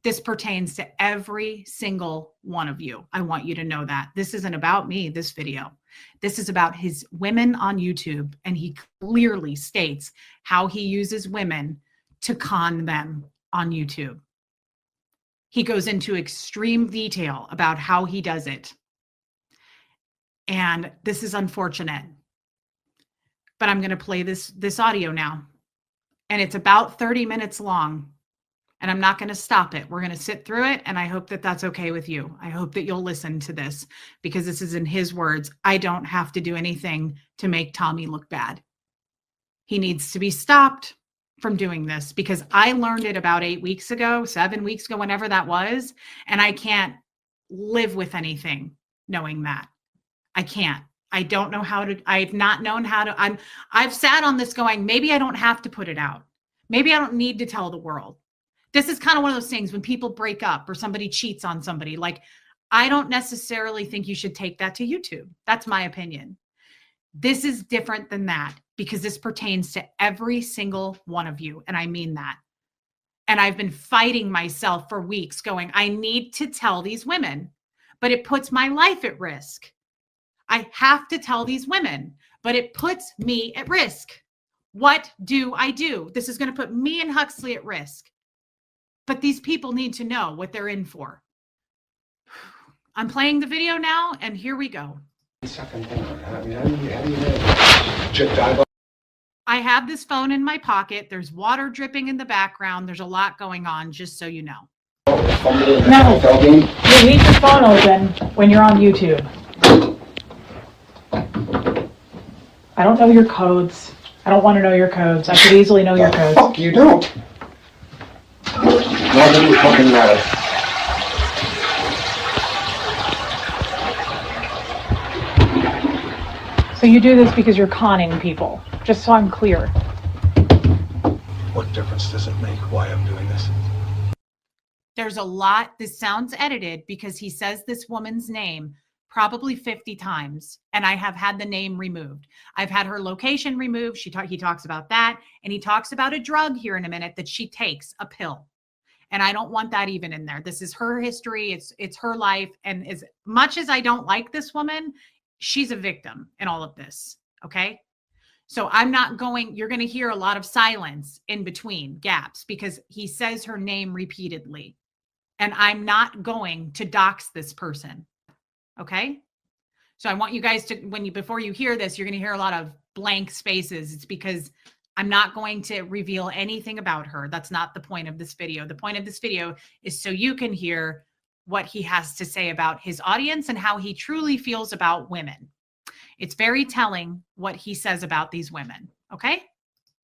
This pertains to every single one of you. I want you to know that. This isn't about me, this video. This is about his women on YouTube, and he clearly states how he uses women to con them on YouTube. He goes into extreme detail about how he does it. And this is unfortunate. But I'm going to play this audio now. And it's about 30 minutes long. And I'm not going to stop it. We're going to sit through it. And I hope that that's okay with you. I hope that you'll listen to this, because this is in his words. I don't have to do anything to make Tommy look bad. He needs to be stopped from doing this, because I learned it about 8 weeks ago, 7 weeks ago, whenever that was. And I can't live with anything knowing that. I can't. I don't know how to, I've not known how to, I've sat on this going, maybe I don't have to put it out. Maybe I don't need to tell the world. This is kind of one of those things when people break up or somebody cheats on somebody. Like, I don't necessarily think you should take that to YouTube. That's my opinion. This is different than that, because this pertains to every single one of you. And I mean that. And I've been fighting myself for weeks going, I need to tell these women, but it puts my life at risk. I have to tell these women, but it puts me at risk. What do I do? This is going to put me and Huxley at risk. But these people need to know what they're in for. I'm playing the video now, and here we go. I have this phone in my pocket. There's water dripping in the background. There's a lot going on, just so you know. No, you leave your phone open when you're on YouTube. I don't know your codes. I don't want to know your codes. I could easily know your codes. Fuck, you don't. Why does it fucking matter? So you do this because you're conning people, just so I'm clear. What difference does it make why I'm doing this? There's a lot. This sounds edited because he says this woman's name probably 50 times, and I have had the name removed. I've had her location removed. He talks about that, and he talks about a drug here in a minute that she takes, a pill. And I don't want that even in there. This is her history. It's her life. And as much as I don't like this woman, she's a victim in all of this. Okay. So I'm not going, you're going to hear a lot of silence in between gaps, because he says her name repeatedly, and I'm not going to dox this person. Okay. So I want you guys to, before you hear this, you're going to hear a lot of blank spaces. It's because I'm not going to reveal anything about her. That's not the point of this video. The point of this video is so you can hear what he has to say about his audience and how he truly feels about women. It's very telling what he says about these women. Okay?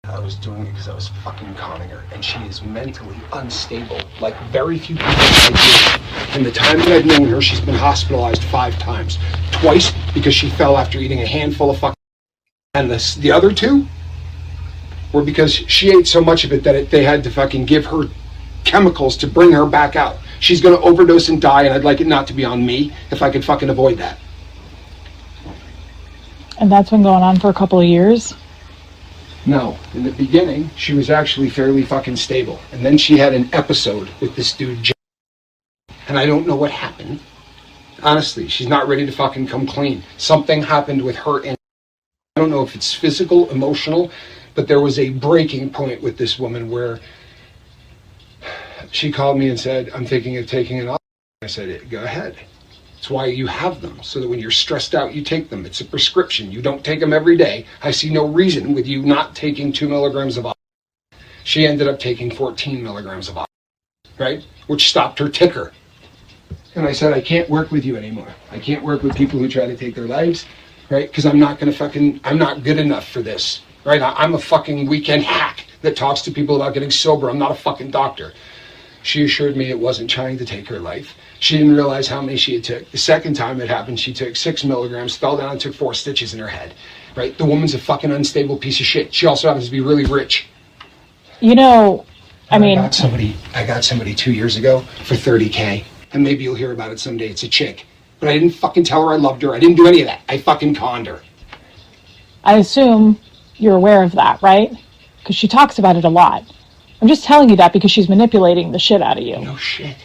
I was doing it because I was fucking conning her, and she is mentally unstable, like very few people I do. In the time that I've known her, she's been hospitalized 5 times. Twice because she fell after eating a handful of fucking, and the other 2 were because she ate so much of it that they had to fucking give her chemicals to bring her back out. She's going to overdose and die, and I'd like it not to be on me if I could fucking avoid that. And that's been going on for a couple of years? No. In the beginning, she was actually fairly fucking stable. And then she had an episode with this dude, and I don't know what happened. Honestly, she's not ready to fucking come clean. Something happened with her, and I don't know if it's physical, emotional, but there was a breaking point with this woman where she called me and said, I'm thinking of taking an option. I said, go ahead. It's why you have them, so that when you're stressed out, you take them. It's a prescription. You don't take them every day. I see no reason with you not taking 2 milligrams of oxygen. She ended up taking 14 milligrams of oxygen, right? Which stopped her ticker. And I said, I can't work with you anymore. I can't work with people who try to take their lives, right? Because I'm not good enough for this. Right? I'm a fucking weekend hack that talks to people about getting sober. I'm not a fucking doctor. She assured me it wasn't trying to take her life. She didn't realize how many she had took. The second time it happened, she took 6 milligrams, fell down and took 4 stitches in her head. Right? The woman's a fucking unstable piece of shit. She also happens to be really rich. You know, I got somebody 2 years ago for $30K. And maybe you'll hear about it someday. It's a chick. But I didn't fucking tell her I loved her. I didn't do any of that. I fucking conned her. I assume you're aware of that, right? Because she talks about it a lot. I'm just telling you that because she's manipulating the shit out of you. No shit.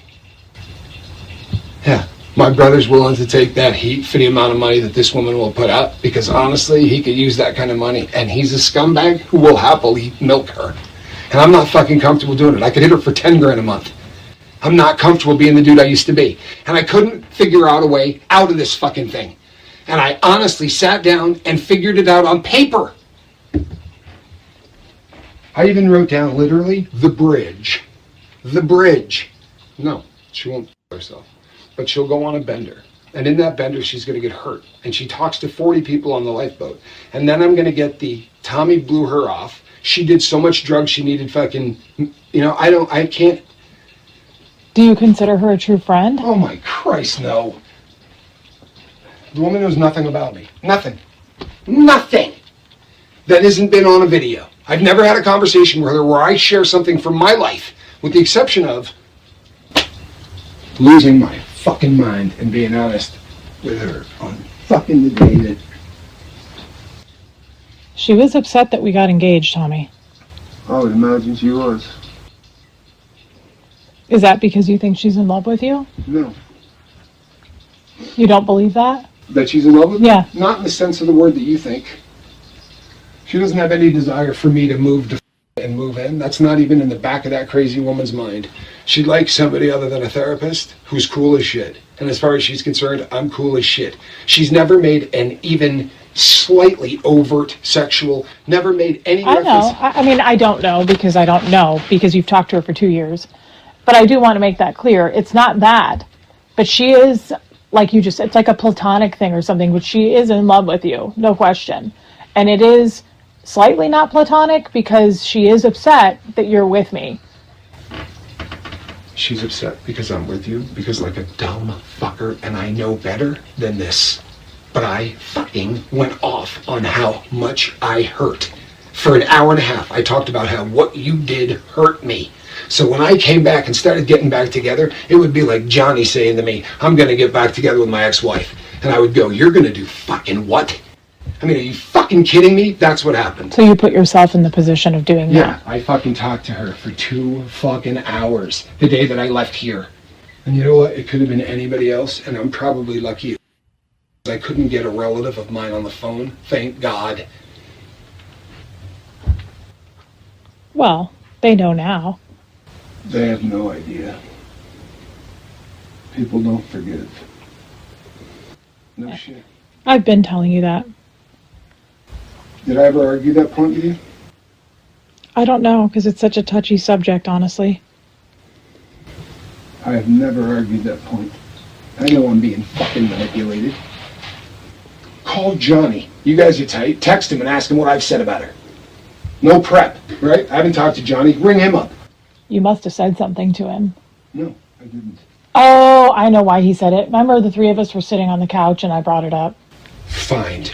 Yeah, my brother's willing to take that heat for the amount of money that this woman will put out, because honestly, he could use that kind of money, and he's a scumbag who will happily milk her. And I'm not fucking comfortable doing it. I could hit her for 10 grand a month. I'm not comfortable being the dude I used to be. And I couldn't figure out a way out of this fucking thing. And I honestly sat down and figured it out on paper. I even wrote down literally the bridge. The bridge. No, she won't herself. But she'll go on a bender. And in that bender, she's going to get hurt. And she talks to 40 people on the lifeboat. And then I'm going to get the Tommy blew her off. She did so much drugs she needed fucking, I can't. Do you consider her a true friend? Oh my Christ, no. The woman knows nothing about me. Nothing. Nothing that hasn't been on a video. I've never had a conversation with her where I share something from my life, with the exception of losing my fucking mind and being honest with her on fucking the day that... She was upset that we got engaged, Tommy. I would imagine she was. Is that because you think she's in love with you? No. You don't believe that? That she's in love with me? Yeah. Not in the sense of the word that you think. She doesn't have any desire for me to move to and move in. That's not even in the back of that crazy woman's mind. She'd like somebody other than a therapist who's cool as shit. And as far as she's concerned, I'm cool as shit. She's never made an even slightly overt sexual, never made any I reference. know. I mean, I don't know because I don't know because you've talked to her for 2 years. But I do want to make that clear. It's not that. But she is, like you just said, it's like a platonic thing or something, but she is in love with you, no question. And it is slightly not platonic because she is upset that you're with me. She's upset because I'm with you, because like a dumb fucker, and I know better than this. But I fucking went off on how much I hurt. For an hour and a half, I talked about how what you did hurt me. So when I came back and started getting back together, it would be like Johnny saying to me, I'm going to get back together with my ex-wife. And I would go, you're going to do fucking what? I mean, are you fucking kidding me? That's what happened. So you put yourself in the position of doing Yeah, that. I fucking talked to her for 2 fucking hours the day that I left here. And you know what? It could have been anybody else, and I'm probably lucky. I couldn't get a relative of mine on the phone. Thank God. Well, they know now. They have no idea. People don't forgive. No shit. I've been telling you that. Did I ever argue that point with you? I don't know, because it's such a touchy subject, honestly. I have never argued that point. I know I'm being fucking manipulated. Call Johnny. You guys are tight. Text him and ask him what I've said about her. No prep, right? I haven't talked to Johnny. Ring him up. You must have said something to him. No, I didn't. Oh, I know why he said it. Remember the 3 of us were sitting on the couch and I brought it up? Find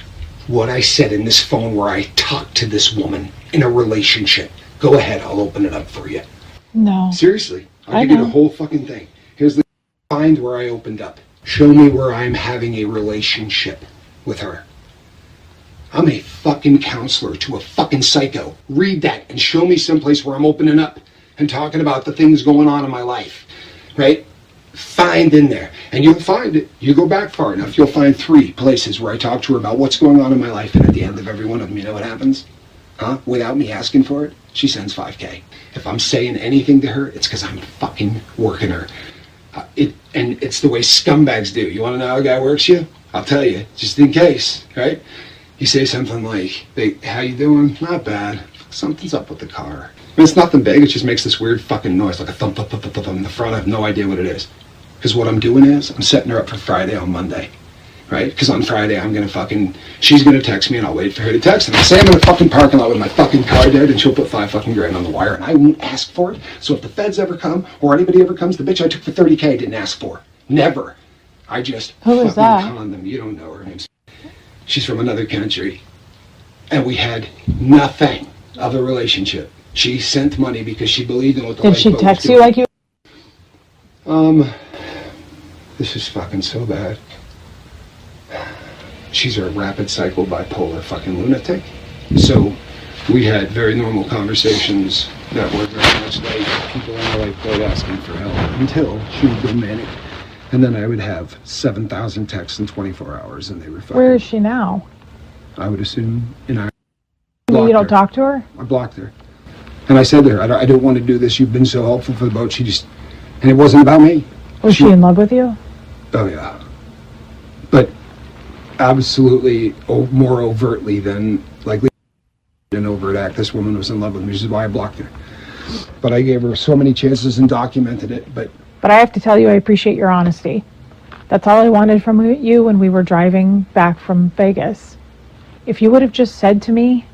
what I said in this phone where I talked to this woman in a relationship. Go ahead, I'll open it up for you. No. Seriously, I'll I give you know. the whole fucking thing. Here's the find where I opened up. Show me where I'm having a relationship with her. I'm a fucking counselor to a fucking psycho. Read that and show me someplace where I'm opening up and talking about the things going on in my life, right? Find in there, and you'll find it. You go back far enough, you'll find 3 places where I talk to her about what's going on in my life, and at the end of every one of them, you know what happens? Huh? Without me asking for it, she sends $5K. If I'm saying anything to her, it's because I'm fucking working her. And it's the way scumbags do. You want to know how a guy works you? I'll tell you, just in case, right? You say something like, how you doing? Not bad. Something's up with the car. I mean, it's nothing big. It just makes this weird fucking noise, like a thump, thump, thump, thump, thump in the front. I have no idea what it is. Because what I'm doing is, I'm setting her up for Friday on Monday, right? Because on Friday, she's going to text me, and I'll wait for her to text. And I'll say I'm in a fucking parking lot with my fucking car dead, and she'll put 5 fucking grand on the wire, and I won't ask for it. So if the feds ever come, or anybody ever comes, the bitch I took for $30K didn't ask for. Never. I just Who is that? con them. You don't know her name. She's from another country. And we had nothing of a relationship. She sent money because she believed in what the Did she lifeboat was text you doing. like you? This is fucking so bad. She's a rapid cycle bipolar fucking lunatic. So we had very normal conversations that were very much like people in my life quite asking for help until she would go manic. And then I would have 7,000 texts in 24 hours and they were fucking... Where is she now? I would assume in Ireland. You don't talk to her? I blocked her. And I said to her, I don't want to do this. You've been so helpful for the boat. She just... And it wasn't about me. Was she in love with you? Oh, yeah. But absolutely more overtly than likely an overt act. This woman was in love with me, which is why I blocked her. But I gave her so many chances and documented it. But I have to tell you, I appreciate your honesty. That's all I wanted from you when we were driving back from Vegas. If you would have just said to me,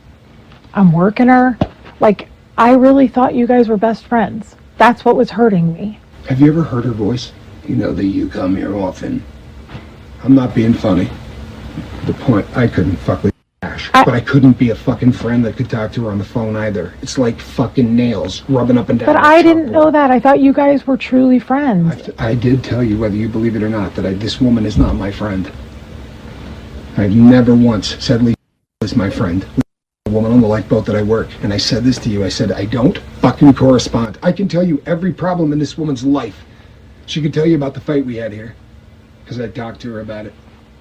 I'm working her, like, I really thought you guys were best friends. That's what was hurting me. Have you ever heard her voice? You know that you come here often. I'm not being funny. The point, I couldn't fuck with Ash, but I couldn't be a fucking friend that could talk to her on the phone either. It's like fucking nails rubbing up and down. But I didn't know that. I thought you guys were truly friends. I did tell you, whether you believe it or not, that this woman is not my friend. I've never once said Lisa is my friend. A woman on the lifeboat that I work, and I said this to you. I said, I don't fucking correspond. I can tell you every problem in this woman's life. She could tell you about the fight we had here, because I talked to her about it,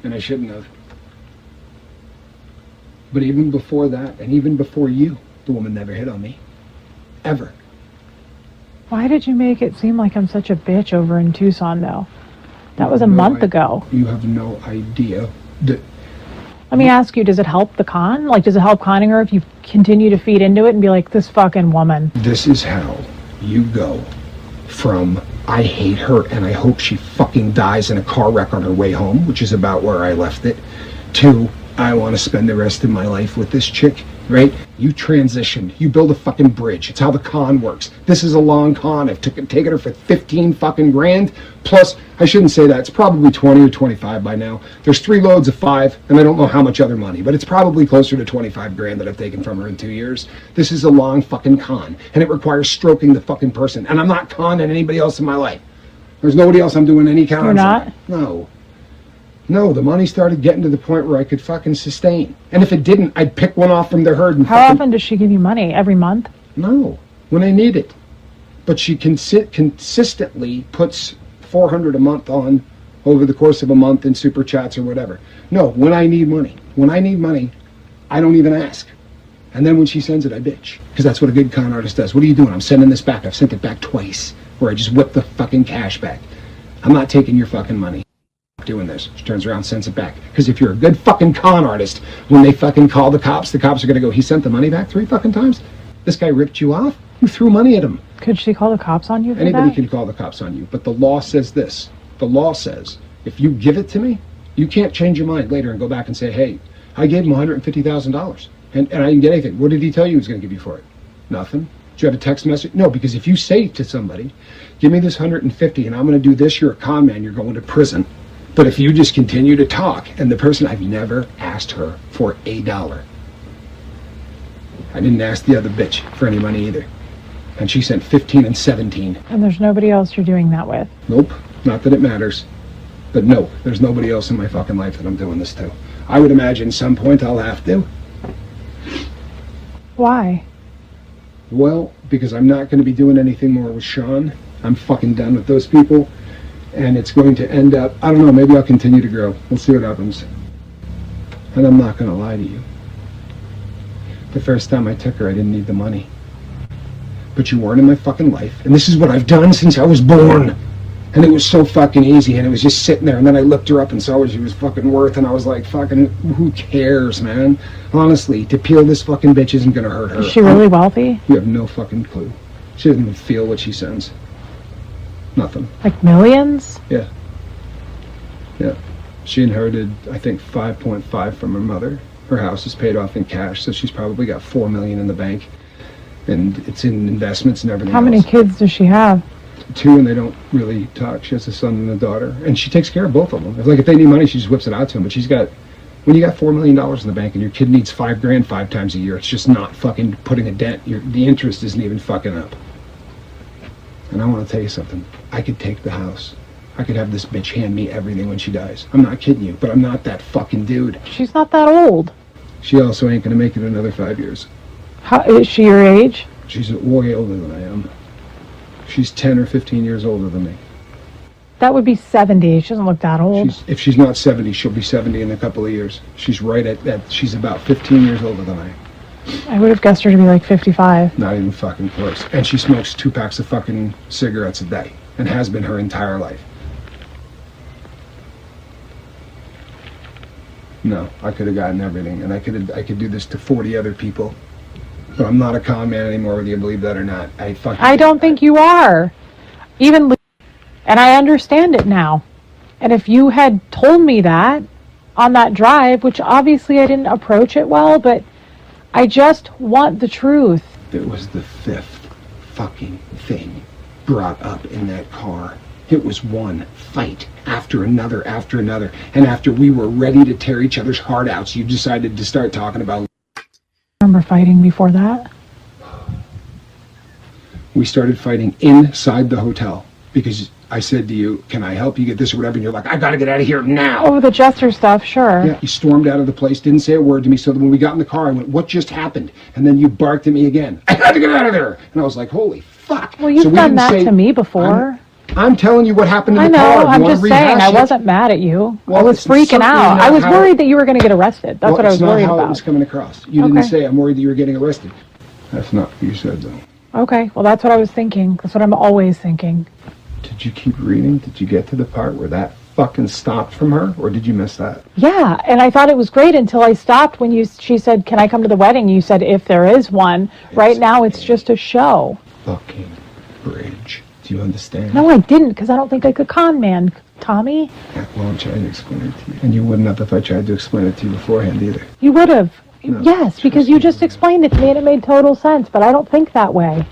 and I shouldn't have. But even before that, and even before you, the woman never hit on me. Ever. Why did you make it seem like I'm such a bitch over in Tucson, though? That was a month ago. You have no idea. Let me ask you, does it help the con? Like, does it help conning her if you continue to feed into it and be like, this fucking woman? This is how you go from, I hate her and I hope she fucking dies in a car wreck on her way home, which is about where I left it, to, I want to spend the rest of my life with this chick, right? You transition. You build a fucking bridge. It's how the con works. This is a long con. I've taken her for 15 fucking grand. Plus, I shouldn't say that. It's probably 20 or 25 by now. There's 3 loads of 5, and I don't know how much other money, but it's probably closer to 25 grand that I've taken from her in 2 years. This is a long fucking con, and it requires stroking the fucking person. And I'm not conning anybody else in my life. There's nobody else I'm doing any cons. You're not? No. No, the money started getting to the point where I could fucking sustain. And if it didn't, I'd pick one off from the herd and How often does she give you money? Every month? No, when I need it. But she consistently puts $400 a month on over the course of a month in super chats or whatever. No, when I need money. When I need money, I don't even ask. And then when she sends it, I bitch. Because that's what a good con artist does. What are you doing? I'm sending this back. I've sent it back twice. Where I just whip the fucking cash back. I'm not taking your fucking money. Doing this. She turns around, sends it back. Because if you're a good fucking con artist, when they fucking call the cops are gonna go, he sent the money back 3 fucking times? This guy ripped you off? You threw money at him. Could she call the cops on you for Anybody that? can call the cops on you. But the law says this. The law says, if you give it to me, you can't change your mind later and go back and say, hey, I gave him $150,000. And I didn't get anything. What did he tell you he was gonna give you for it? Nothing. Did you have a text message? No, because if you say to somebody, give me this 150 and I'm gonna do this, you're a con man, you're going to prison. But if you just continue to talk, and the person, I've never asked her for $1. I didn't ask the other bitch for any money either. And she sent 15 and 17. And there's nobody else you're doing that with? Nope, not that it matters. But no, there's nobody else in my fucking life that I'm doing this to. I would imagine some point I'll have to. Why? Well, because I'm not going to be doing anything more with Sean. I'm fucking done with those people. And it's going to end up, I don't know, maybe I'll continue to grow. We'll see what happens. And I'm not going to lie to you. The first time I took her, I didn't need the money. But you weren't in my fucking life. And this is what I've done since I was born. And it was so fucking easy. And it was just sitting there. And then I looked her up and saw what she was fucking worth. And I was like, fucking, who cares, man? Honestly, to peel this fucking bitch isn't going to hurt her. Is she really wealthy? You have no fucking clue. She doesn't even feel what she sends. Nothing. Like millions? Yeah. Yeah. She inherited, I think, 5.5 from her mother. Her house is paid off in cash, so she's probably got $4 million in the bank. And it's in investments and everything How many else. kids does she have? 2, and they don't really talk. She has a son and a daughter. And she takes care of both of them. If they need money, she just whips it out to them. But when you got $4 million in the bank and your kid needs $5,000 5 times a year, it's just not fucking putting a dent. The interest isn't even fucking up. And I want to tell you something. I could take the house. I could have this bitch hand me everything when she dies. I'm not kidding you, but I'm not that fucking dude. She's not that old. She also ain't going to make it another 5 years. How, is she your age? She's way older than I am. She's 10 or 15 years older than me. That would be 70. She doesn't look that old. If she's not 70, she'll be 70 in a couple of years. She's right at that. She's about 15 years older than I am. I would have guessed her to be like 55. Not even fucking close. And she smokes 2 packs of fucking cigarettes a day and has been her entire life. No, I could have gotten everything, and I could do this to 40 other people. But I'm not a con man anymore, whether you believe that or not. I don't think you are. Even, and I understand it now. And if you had told me that on that drive, which obviously I didn't approach it well, but I just want the truth. It was the 5th fucking thing brought up in that car. It was one fight after another. And after we were ready to tear each other's heart out, you decided to start talking about... Remember fighting before that? We started fighting inside the hotel because I said to you, can I help you get this or whatever? And you're like, I gotta get out of here now. Oh, the Jester stuff, sure. Yeah, you stormed out of the place, didn't say a word to me. So when we got in the car, I went, what just happened? And then you barked at me again. I had to get out of there. And I was like, holy fuck. Well, you've done that to me before. I'm telling you what happened in I the car. know, I'm just saying, I wasn't mad at you. Well, I was it's freaking certainly out. not I was how- worried that you were going to get arrested. That's what I was worried That's not how it about. was coming across. You didn't say, I'm worried that you were getting arrested. That's not what you said, though. Okay, well, that's what I was thinking. That's what I'm always thinking. Did you keep reading? Did you get to the part where that fucking stopped from her? Or did you miss that? Yeah, and I thought it was great until I stopped when she said, can I come to the wedding? You said, if there is one. Right now, it's just a show. Fucking bridge. Do you understand? No, I didn't, because I don't think I could con man, Tommy. Yeah, well, I'm trying to explain it to you. And you wouldn't have if I tried to explain it to you beforehand either. You would have. No, Yes, because you just explained it to me and it made total sense, but I don't think that way.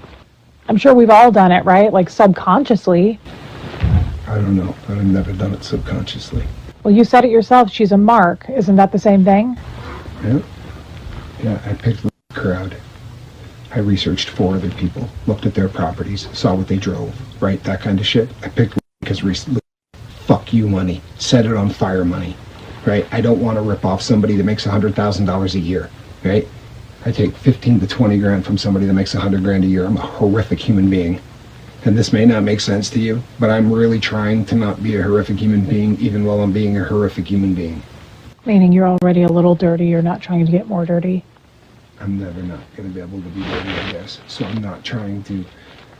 I'm sure we've all done it, right? Like subconsciously. I don't know. I've never done it subconsciously. Well, you said it yourself. She's a mark. Isn't that the same thing? Yeah. Yeah, I picked the crowd. I researched 4 other people, looked at their properties, saw what they drove, right? That kind of shit. I picked because Reese, fuck you money, set it on fire money, right? I don't want to rip off somebody that makes $100,000 a year, right? I take 15 to 20 grand from somebody that makes 100 grand a year. I'm a horrific human being. And this may not make sense to you, but I'm really trying to not be a horrific human being, even while I'm being a horrific human being. Meaning you're already a little dirty. You're not trying to get more dirty. I'm never not going to be able to be dirty, I guess. So I'm not trying to...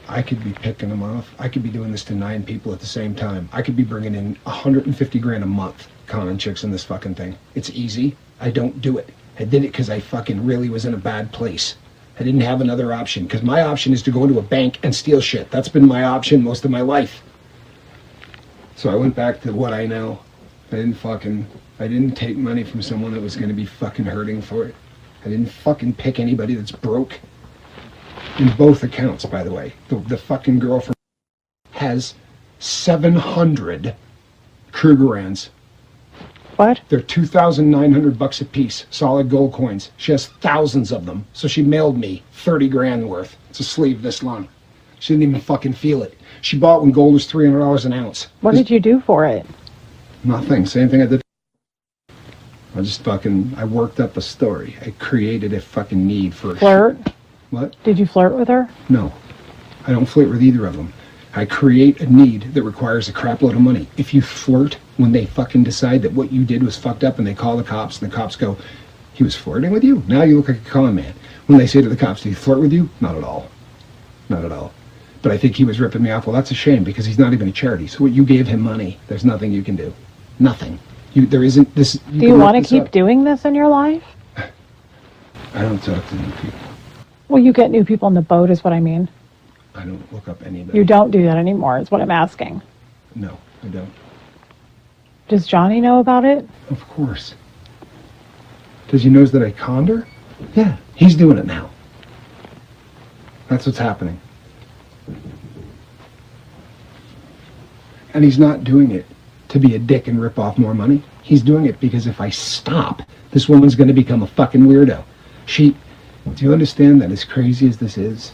I could be picking them off. I could be doing this to 9 people at the same time. I could be bringing in 150 grand a month conning chicks in this fucking thing. It's easy. I don't do it. I did it because I fucking really was in a bad place. I didn't have another option, because my option is to go into a bank and steal shit. That's been my option most of my life. So I went back to what I know. I didn't take money from someone that was going to be fucking hurting for it. I didn't fucking pick anybody that's broke. In both accounts, by the way. The fucking girl from has 700 Krugerrands. What? They're $2,900 a piece, solid gold coins. She has thousands of them. So she mailed me 30 grand worth. It's a sleeve this long. She didn't even fucking feel it. She bought when gold was $300 an ounce. What did you do for it? Nothing. Same thing I did. I worked up a story. I created a fucking need for a Flirt? What? Did you flirt with her? No. I don't flirt with either of them. I create a need that requires a crap load of money. If you flirt when they fucking decide that what you did was fucked up and they call the cops and the cops go, he was flirting with you? Now you look like a con man. When they say to the cops, did he flirt with you? Not at all. Not at all. But I think he was ripping me off. Well, that's a shame because he's not even a charity. So you gave him money. There's nothing you can do. Nothing. There isn't this. Do you want to keep doing this in your life? I don't talk to new people. Well, you get new people on the boat is what I mean. I don't look up anybody. You don't do that anymore is what I'm asking. No, I don't. Does Johnny know about it? Of course. Does he knows that I conned her? Yeah, he's doing it now. That's what's happening. And he's not doing it to be a dick and rip off more money. He's doing it because if I stop, this woman's going to become a fucking weirdo. Do you understand that as crazy as this is,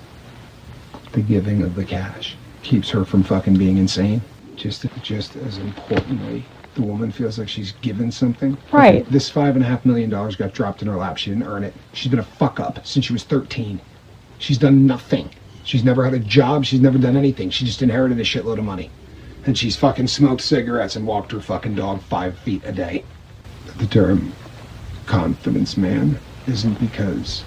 the giving of the cash keeps her from fucking being insane? Just as importantly, the woman feels like she's given something. Right. Okay, this $5.5 million got dropped in her lap. She didn't earn it. She's been a fuck up since she was 13. She's done nothing. She's never had a job. She's never done anything. She just inherited a shitload of money. And she's fucking smoked cigarettes and walked her fucking dog 5 feet a day. The term confidence man isn't because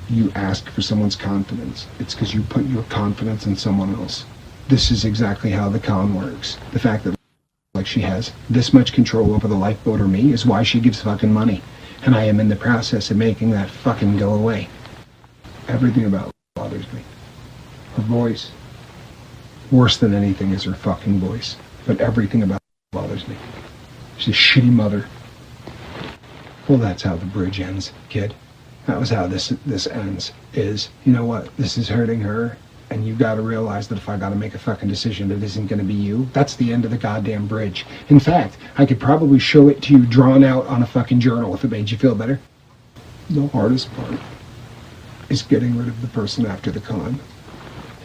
you ask for someone's confidence. It's because you put your confidence in someone else. This is exactly how the con works. The fact that like she has this much control over the lifeboat or me is why she gives fucking money. And I am in the process of making that fucking go away. Everything about bothers me. Her voice. Worse than anything is her fucking voice. But everything about bothers me. She's a shitty mother. Well, that's how the bridge ends, kid. That was how this ends. Is, you know what? This is hurting her. And you gotta realize that if I gotta make a fucking decision, it isn't gonna be you. That's the end of the goddamn bridge. In fact, I could probably show it to you drawn out on a fucking journal if it made you feel better. The hardest part is getting rid of the person after the con.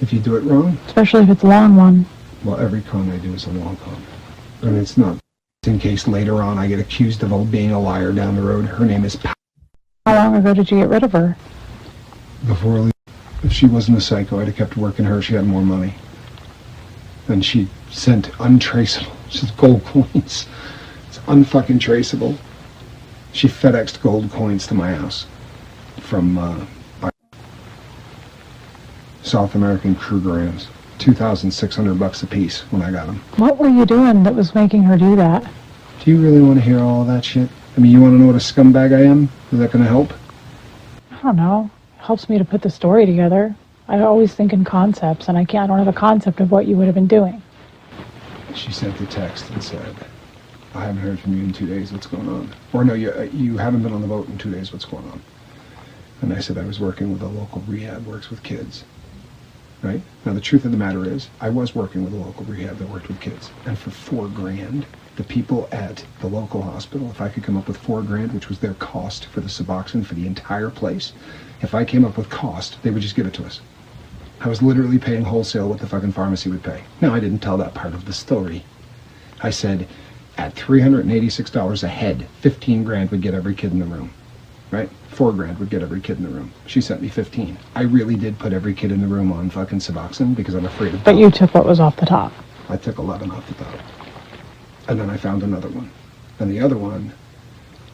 If you do it wrong. Especially if it's a long one. Well, every con I do is a long con. And it's not in case later on I get accused of being a liar down the road. Her name is How long ago did you get rid of her? Before leaving. If she wasn't a psycho, I'd have kept working her. She had more money. And she sent untraceable. She's gold coins. It's unfucking traceable. She FedExed gold coins to my house from South American Krugerrands. $2,600 a piece when I got them. What were you doing that was making her do that? Do you really want to hear all that shit? I mean, you want to know what a scumbag I am? Is that going to help? I don't know. It helps me to put the story together. I always think in concepts, and I don't have a concept of what you would have been doing. She sent a text and said, I haven't heard from you in 2 days. What's going on? Or no, you haven't been on the boat in 2 days. What's going on? And I said I was working with a local rehab, works with kids. Right? Now, the truth of the matter is, I was working with a local rehab that worked with kids. And for $4,000, the people at the local hospital, if I could come up with $4,000, which was their cost for the Suboxone for the entire place, if I came up with cost, they would just give it to us. I was literally paying wholesale what the fucking pharmacy would pay. Now, I didn't tell that part of the story. I said, at $386 a head, $15,000 would get every kid in the room. Right? $4,000 would get every kid in the room. She sent me 15. I really did put every kid in the room on fucking Suboxone because I'm afraid of. But you took what was off the top. I took 11 off the top. And then I found another one. And the other one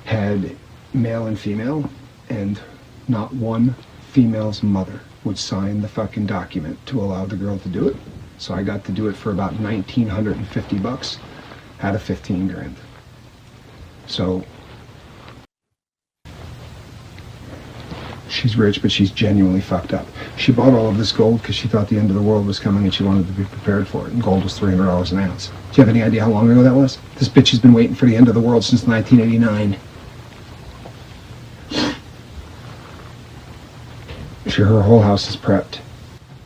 had male and female, and not one female's mother would sign the fucking document to allow the girl to do it. So I got to do it for about $1,950 out of $15,000. So she's rich, but she's genuinely fucked up. She bought all of this gold because she thought the end of the world was coming and she wanted to be prepared for it. And gold was $300 an ounce. Do you have any idea how long ago that was? This bitch has been waiting for the end of the world since 1989. Her whole house is prepped.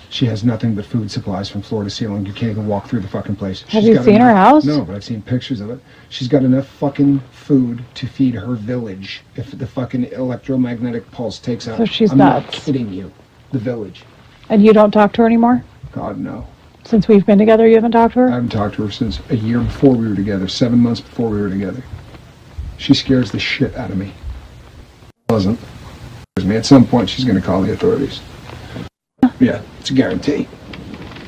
She has nothing but food supplies from floor to ceiling. You can't even walk through the fucking place. Have you seen her house? No, but I've seen pictures of it. She's got enough fucking food to feed her village if the fucking electromagnetic pulse takes out. So she's I'm nuts. not kidding you. The village. And you don't talk to her anymore? God, no. Since we've been together, you haven't talked to I her? haven't talked to her since a year before we were together, 7 months before we were together. She scares the shit out of me. Doesn't. At some point, she's going to call the authorities. Yeah, it's a guarantee.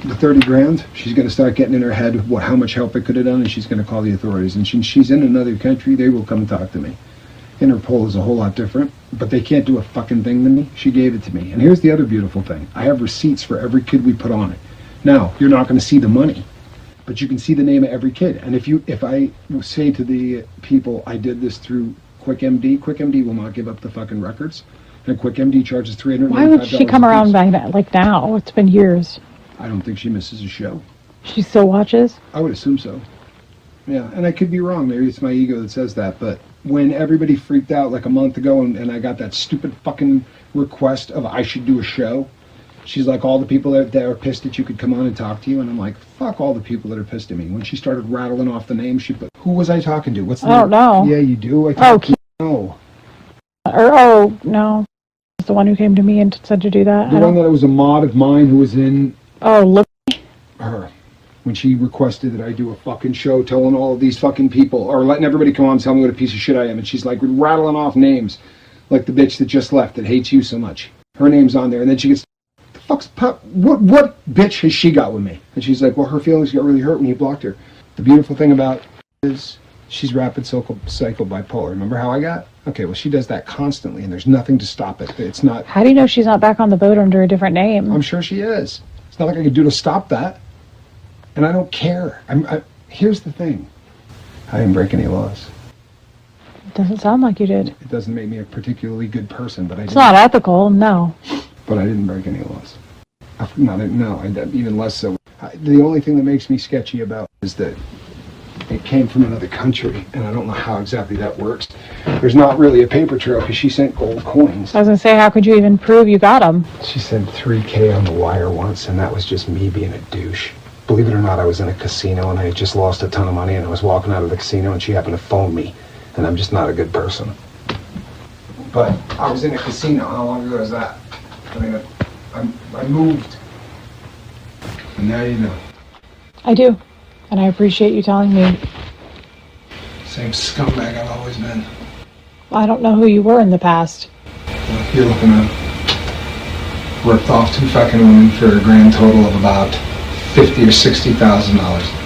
The $30,000, she's going to start getting in her head how much help it could have done, and she's going to call the authorities. And she's in another country, they will come talk to me. Interpol is a whole lot different, but they can't do a fucking thing to me. She gave it to me. And here's the other beautiful thing. I have receipts for every kid we put on it. Now, you're not going to see the money, but you can see the name of every kid. And if I say to the people, I did this through QuickMD will not give up the fucking records. And QuickMD charges $395. Why would she come around by that, like now? It's been years. I don't think she misses a show. She still watches? I would assume so. Yeah, and I could be wrong. Maybe it's my ego that says that. But when everybody freaked out like a month ago and I got that stupid fucking request of I should do a show, she's like, all the people that are pissed that you could come on and talk to you. And I'm like, fuck all the people that are pissed at me. When she started rattling off the names, she put, who was I talking to? What's the name? I don't know. Yeah, you do? No. No. It's the one who came to me and said to do that. The one that was a mod of mine who was in look. her. When she requested that I do a fucking show telling all of these fucking people, or letting everybody come on and tell me what a piece of shit I am. And she's like rattling off names like the bitch that just left that hates you so much. Her name's on there, and then she gets, the fuck's what bitch has she got with me? And she's like, well, her feelings got really hurt when you blocked her. The beautiful thing about it is she's rapid cycle bipolar. Remember how I got? Okay, well, she does that constantly, and there's nothing to stop it. It's not. How do you know she's not back on the boat under a different name? I'm sure she is. It's not like I could do to stop that. And I don't care. Here's the thing. I didn't break any laws. It doesn't sound like you did. It doesn't make me a particularly good person, but I didn't. It's not ethical, no. But I didn't break any laws. Even less so. The only thing that makes me sketchy about it is that it came from another country, and I don't know how exactly that works. There's not really a paper trail because she sent gold coins. I was going to say, how could you even prove you got them? She sent $3K on the wire once, and that was just me being a douche. Believe it or not, I was in a casino, and I had just lost a ton of money, and I was walking out of the casino, and she happened to phone me, and I'm just not a good person. But I was in a casino. How long ago was that? I mean, I moved. And now you know. I do. And I appreciate you telling me. Same scumbag I've always been. I don't know who you were in the past. Well, you're looking at ripped off 2 fucking women for a grand total of about $50,000 or $60,000.